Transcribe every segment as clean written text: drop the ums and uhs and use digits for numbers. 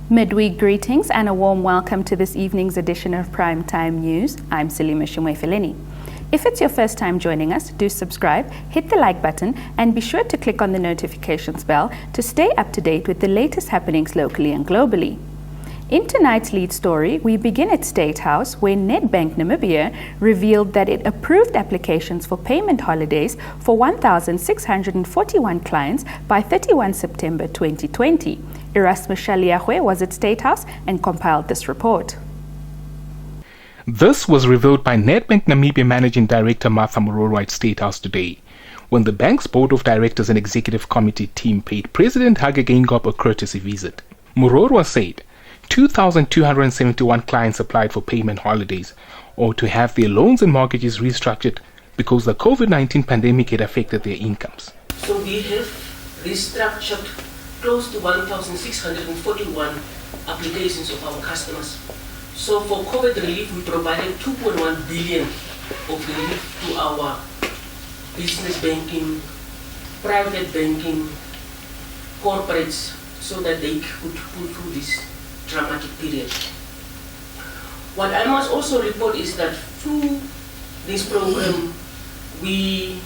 Midweek greetings and a warm welcome to this evening's edition of Primetime News. I'm Salima Shumwefeleni. If it's your first time joining us, do subscribe, hit the like button, and be sure to click on the notifications bell to stay up to date with the latest happenings locally and globally. In tonight's lead story, we begin at State House, where Nedbank Namibia revealed that it approved applications for payment holidays for 1,641 clients by 31 September 2020. Erasmus Shaliahwe was at State House and compiled this report. This was revealed by Nedbank Namibia Managing Director Martha Mororo at State House today, when the bank's Board of Directors and Executive Committee team paid President Hage Geingob a courtesy visit. Mororo said 2,271 clients applied for payment holidays or to have their loans and mortgages restructured because the COVID-19 pandemic had affected their incomes. So we have restructured close to 1,641 applications of our customers. So for COVID relief, we provided 2.1 billion of relief to our business banking, private banking, corporates, so that they could pull through this dramatic period. What I must also report is that through this program, we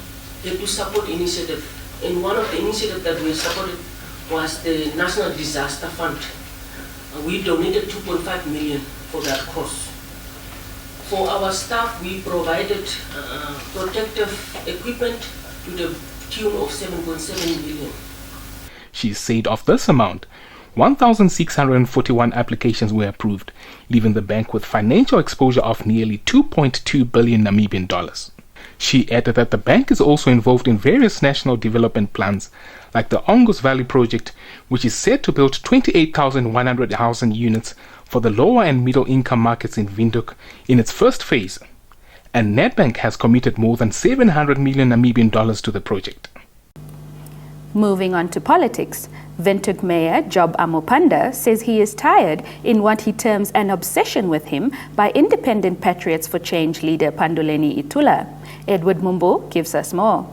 had to support initiative. And one of the initiatives that we supported was the National Disaster Fund. We donated 2.5 million for that cause. For our staff, we provided protective equipment to the tune of 7.7 million. She said of this amount, 1,641 applications were approved, leaving the bank with financial exposure of nearly 2.2 billion Namibian dollars. She added that the bank is also involved in various national development plans, like the Ongus Valley project, which is set to build 28,100 housing units for the lower and middle income markets in Windhoek in its first phase. And Nedbank has committed more than 700 million Namibian dollars to the project. Moving on to politics, Windhoek Mayor Job Amopanda says he is tired in what he terms an obsession with him by Independent Patriots for Change leader Panduleni Itula. Edward Mumbo gives us more.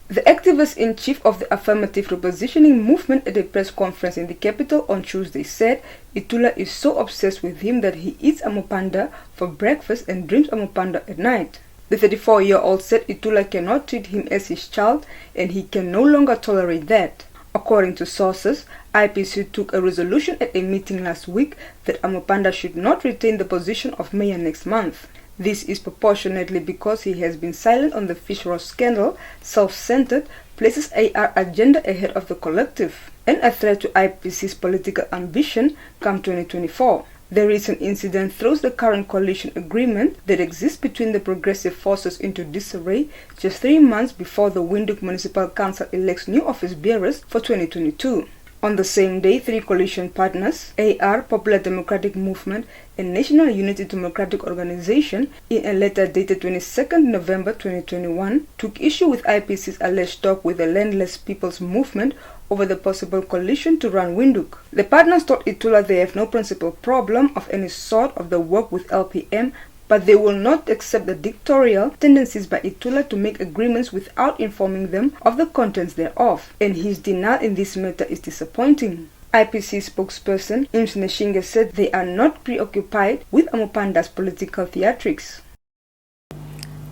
The activist-in-chief of the affirmative repositioning movement at a press conference in the capital on Tuesday said Itula is so obsessed with him that he eats Amopanda for breakfast and dreams Amopanda at night. The 34-year-old said Itula cannot treat him as his child and he can no longer tolerate that. According to sources, IPC took a resolution at a meeting last week that Amopanda should not retain the position of mayor next month. This is proportionately because he has been silent on the fish roast scandal, self-centered, places AR agenda ahead of the collective, and a threat to IPC's political ambition come 2024. The recent incident throws the current coalition agreement that exists between the progressive forces into disarray just 3 months before the Windhoek Municipal Council elects new office bearers for 2022. On the same day, 3 coalition partners, AR, Popular Democratic Movement, and National Unity Democratic Organization, in a letter dated 22nd November 2021, took issue with IPC's alleged talk with the Landless People's Movement over the possible coalition to run Windhoek. The partners told Itula they have no principal problem of any sort of the work with LPM, but they will not accept the dictatorial tendencies by Itula to make agreements without informing them of the contents thereof, and his denial in this matter is disappointing. IPC spokesperson Ims Neshinge said they are not preoccupied with Amopanda's political theatrics.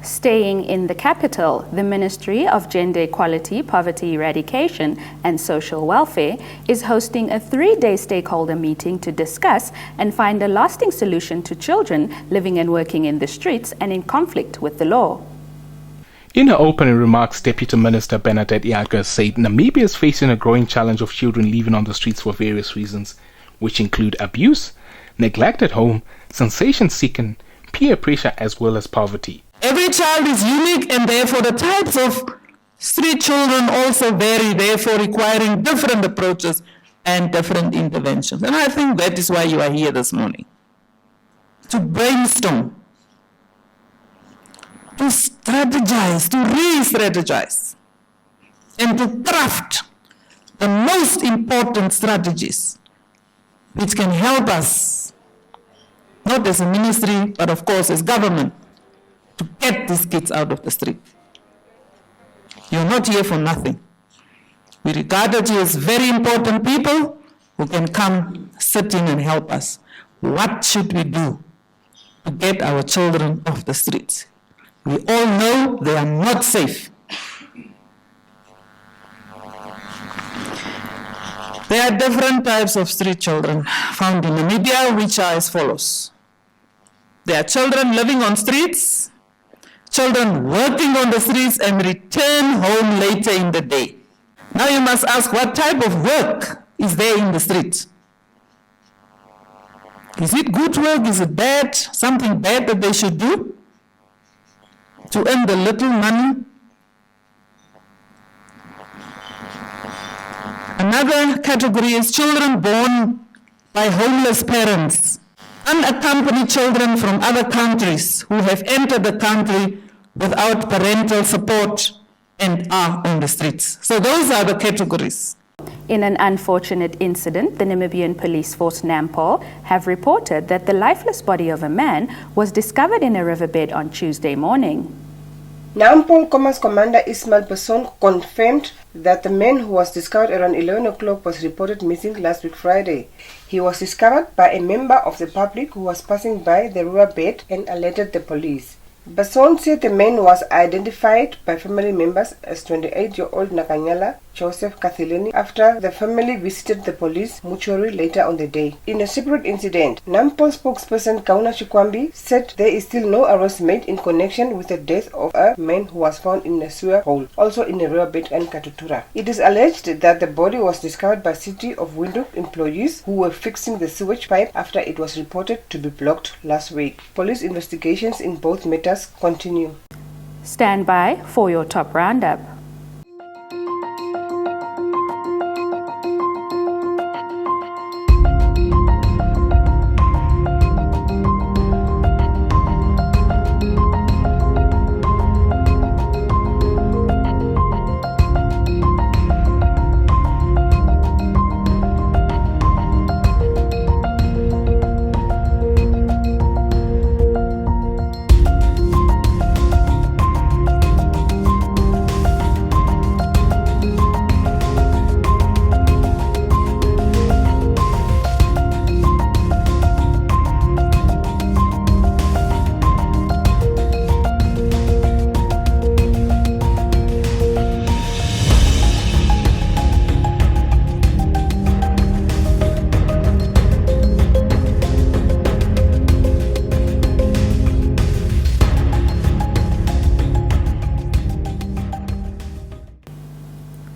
Staying in the capital, the Ministry of Gender Equality, Poverty Eradication and Social Welfare is hosting a 3-day stakeholder meeting to discuss and find a lasting solution to children living and working in the streets and in conflict with the law. In her opening remarks, Deputy Minister Bernadette Eadgar said Namibia is facing a growing challenge of children living on the streets for various reasons, which include abuse, neglect at home, sensation-seeking, peer pressure as well as poverty. Every child is unique and therefore the types of street children also vary, therefore requiring different approaches and different interventions. And I think that is why you are here this morning. To brainstorm, to strategize, to re-strategize, and to craft the most important strategies which can help us, not as a ministry, but of course as government, to get these kids out of the street. You're not here for nothing. We regard you as very important people who can come sit in and help us. What should we do to get our children off the streets? We all know they are not safe. There are different types of street children found in Namibia, which are as follows. There are children living on streets, children working on the streets and return home later in the day. Now you must ask, what type of work is there in the street? Is it good work? Is it bad? Something bad that they should do to earn the little money? Another category is children born by homeless parents, unaccompanied children from other countries who have entered the country without parental support and are on the streets. So those are the categories. In an unfortunate incident, the Namibian police force Nampol have reported that the lifeless body of a man was discovered in a riverbed on Tuesday morning. Nampol Command Commander Ismail Basson confirmed that the man who was discovered around 11 o'clock was reported missing last week Friday. He was discovered by a member of the public who was passing by the riverbed and alerted the police. Basson said the man was identified by family members as 28-year-old Nakanyala Joseph Kathileni after the family visited the police mortuary later on the day. In a separate incident, Nampol spokesperson Kauna Chikwambi said there is still no arrest made in connection with the death of a man who was found in a sewer hole, also in a riverbed in Katutura. It is alleged that the body was discovered by City of Windhoek employees who were fixing the sewage pipe after it was reported to be blocked last week. Police investigations in both matters continue. Stand by for your top roundup.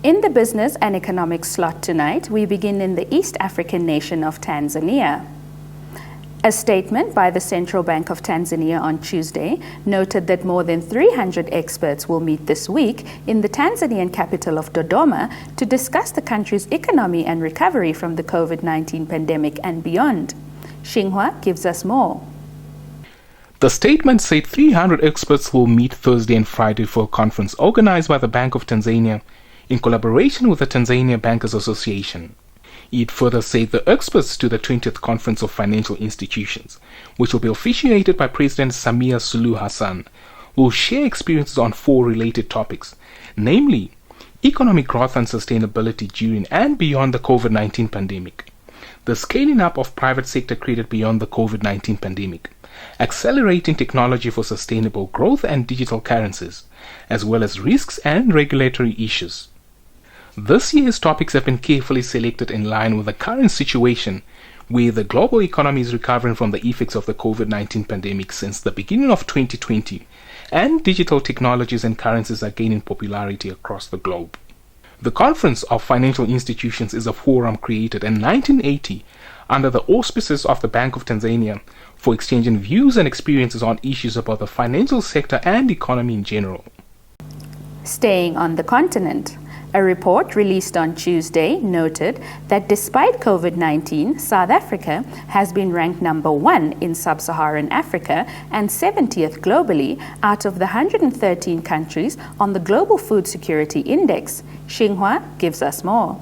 In the business and economic slot tonight, we begin in the East African nation of Tanzania. A statement by the Central Bank of Tanzania on Tuesday noted that more than 300 experts will meet this week in the Tanzanian capital of Dodoma to discuss the country's economy and recovery from the COVID-19 pandemic and beyond. Xinhua gives us more. The statement said 300 experts will meet Thursday and Friday for a conference organized by the Bank of Tanzania in collaboration with the Tanzania Bankers Association. It further said the experts to the 20th Conference of Financial Institutions, which will be officiated by President Samia Suluhu Hassan, will share experiences on 4 related topics, namely economic growth and sustainability during and beyond the COVID-19 pandemic, the scaling up of private sector credit beyond the COVID-19 pandemic, accelerating technology for sustainable growth and digital currencies, as well as risks and regulatory issues. This year's topics have been carefully selected in line with the current situation where the global economy is recovering from the effects of the COVID-19 pandemic since the beginning of 2020, and digital technologies and currencies are gaining popularity across the globe. The Conference of Financial Institutions is a forum created in 1980 under the auspices of the Bank of Tanzania for exchanging views and experiences on issues about the financial sector and economy in general. Staying on the continent, a report released on Tuesday noted that despite COVID-19, South Africa has been ranked number 1 in sub-Saharan Africa and 70th globally out of the 113 countries on the Global Food Security Index. Xinhua gives us more.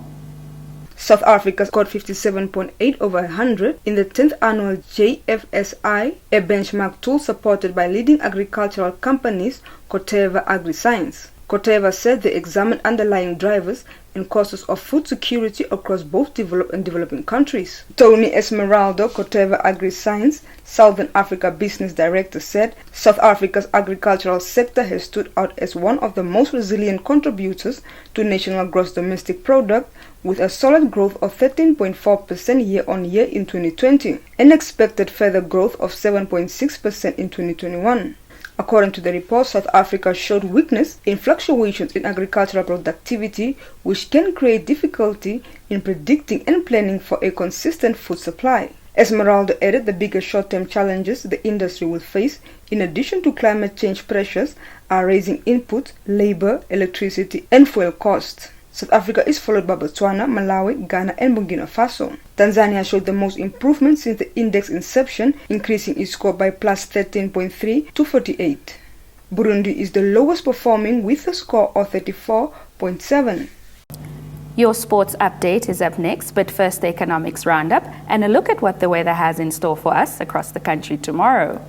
South Africa scored 57.8 over 100 in the 10th annual JFSI, a benchmark tool supported by leading agricultural companies Corteva Agriscience. Koteva said they examined underlying drivers and causes of food security across both developed and developing countries. Tony Esmeraldo, Koteva Agri-Science, Southern Africa Business Director, said South Africa's agricultural sector has stood out as one of the most resilient contributors to national gross domestic product, with a solid growth of 13.4% year-on-year in 2020, and expected further growth of 7.6% in 2021. According to the report, South Africa showed weakness in fluctuations in agricultural productivity, which can create difficulty in predicting and planning for a consistent food supply. Esmeralda added the biggest short-term challenges the industry will face, in addition to climate change pressures, are raising input, labor, electricity, and fuel costs. South Africa is followed by Botswana, Malawi, Ghana, and Burkina Faso. Tanzania showed the most improvement since the index inception, increasing its score by plus 13.3 to 48. Burundi is the lowest performing with a score of 34.7. Your sports update is up next, but first the economics roundup and a look at what the weather has in store for us across the country tomorrow.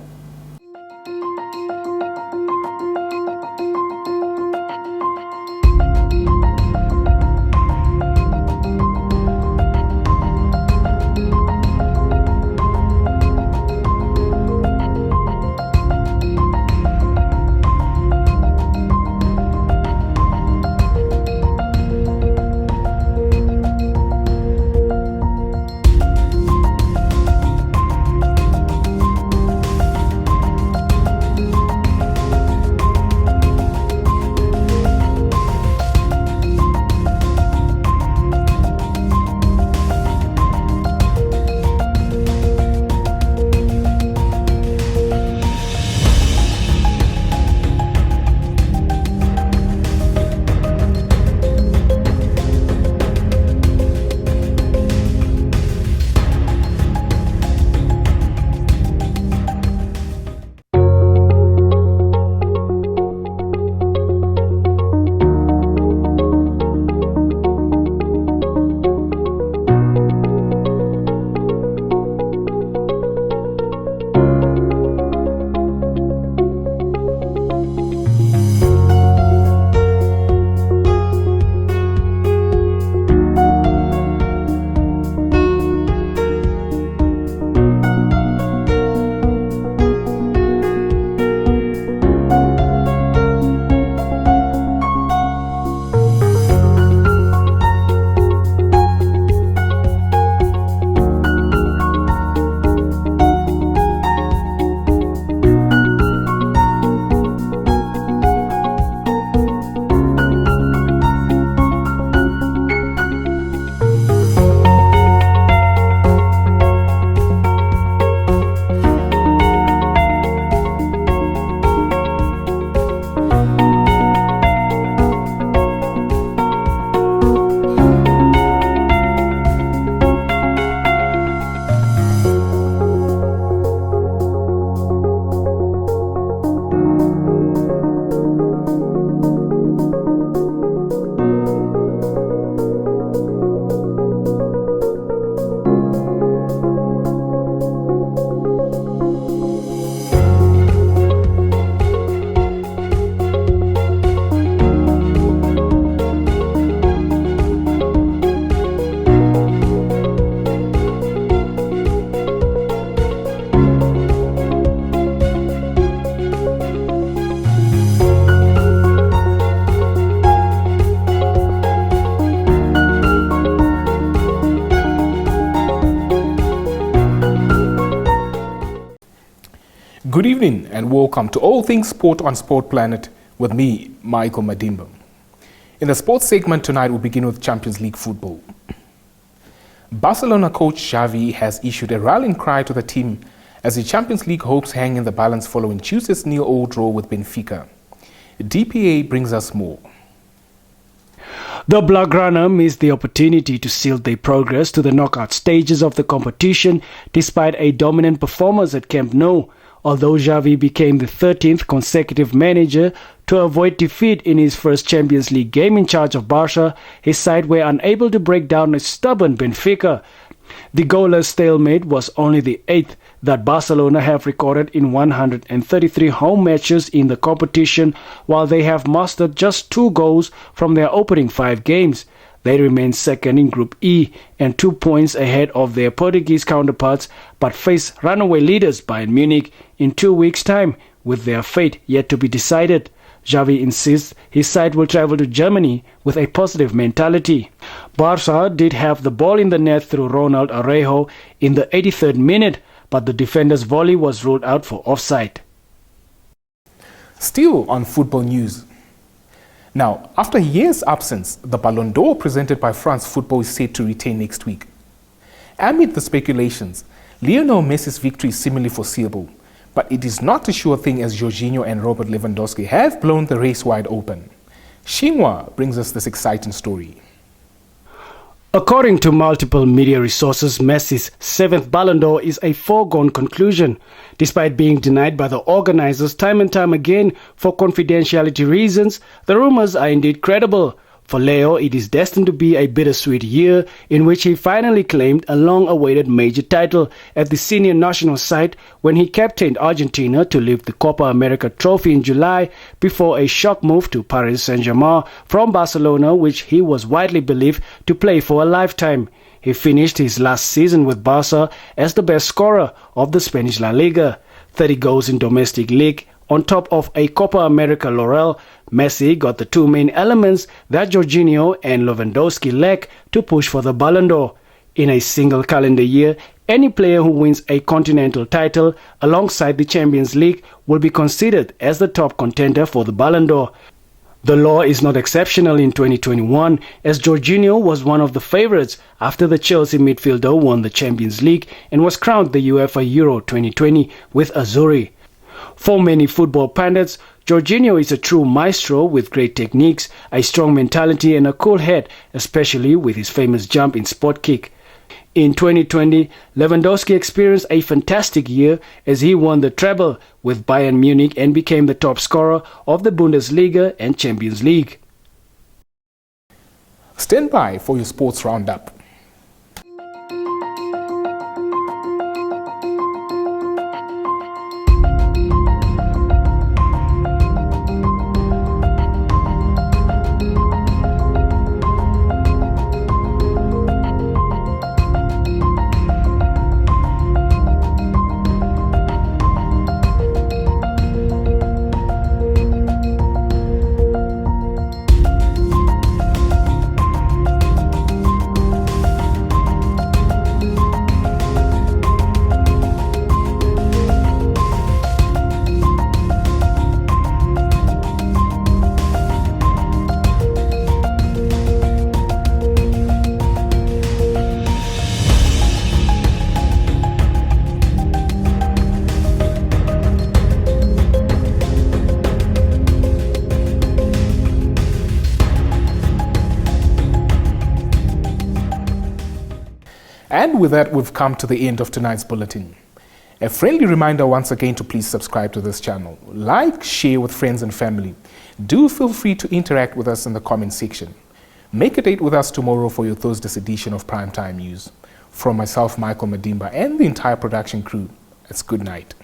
Good evening and welcome to All Things Sport on Sport Planet with me, Michael Madimba. In the sports segment tonight, we'll begin with Champions League football. Barcelona coach Xavi has issued a rallying cry to the team as the Champions League hopes hang in the balance following Tuesday's nil-all draw with Benfica. DPA brings us more. The Blaugrana missed the opportunity to seal their progress to the knockout stages of the competition despite a dominant performance at Camp Nou. Although Xavi became the 13th consecutive manager to avoid defeat in his first Champions League game in charge of Barca, his side were unable to break down a stubborn Benfica. The goalless stalemate was only the 8th that Barcelona have recorded in 133 home matches in the competition, while they have mustered just 2 goals from their opening 5 games. They remain second in Group E and 2 points ahead of their Portuguese counterparts, but face runaway leaders Bayern Munich in 2 weeks' time, with their fate yet to be decided. Xavi insists his side will travel to Germany with a positive mentality. Barca did have the ball in the net through Ronald Araujo in the 83rd minute, but the defender's volley was ruled out for offside. Still on football news. Now, after a year's absence, the Ballon d'Or presented by France Football is set to return next week. Amid the speculations, Lionel Messi's victory is seemingly foreseeable, but it is not a sure thing as Jorginho and Robert Lewandowski have blown the race wide open. Xinhua brings us this exciting story. According to multiple media resources, Messi's 7th Ballon d'Or is a foregone conclusion, despite being denied by the organizers time and time again for confidentiality reasons. The rumors are indeed credible. For Leo, it is destined to be a bittersweet year in which he finally claimed a long-awaited major title at the senior national side when he captained Argentina to lift the Copa America trophy in July before a shock move to Paris Saint-Germain from Barcelona, which he was widely believed to play for a lifetime. He finished his last season with Barca as the best scorer of the Spanish La Liga, 30 goals in domestic league. On top of a Copa America laurel, Messi got the 2 main elements that Jorginho and Lewandowski lack to push for the Ballon d'Or. In a single calendar year, any player who wins a continental title alongside the Champions League will be considered as the top contender for the Ballon d'Or. The law is not exceptional in 2021, as Jorginho was one of the favourites after the Chelsea midfielder won the Champions League and was crowned the UEFA Euro 2020 with Azzurri. For many football pundits, Jorginho is a true maestro with great techniques, a strong mentality and a cool head, especially with his famous jump in sport kick. In 2020, Lewandowski experienced a fantastic year as he won the treble with Bayern Munich and became the top scorer of the Bundesliga and Champions League. Stand by for your sports roundup. And with that, we've come to the end of tonight's bulletin. A friendly reminder once again to please subscribe to this channel. Like, share with friends and family. Do feel free to interact with us in the comment section. Make a date with us tomorrow for your Thursday's edition of Primetime News. From myself, Michael Madimba, and the entire production crew, it's good night.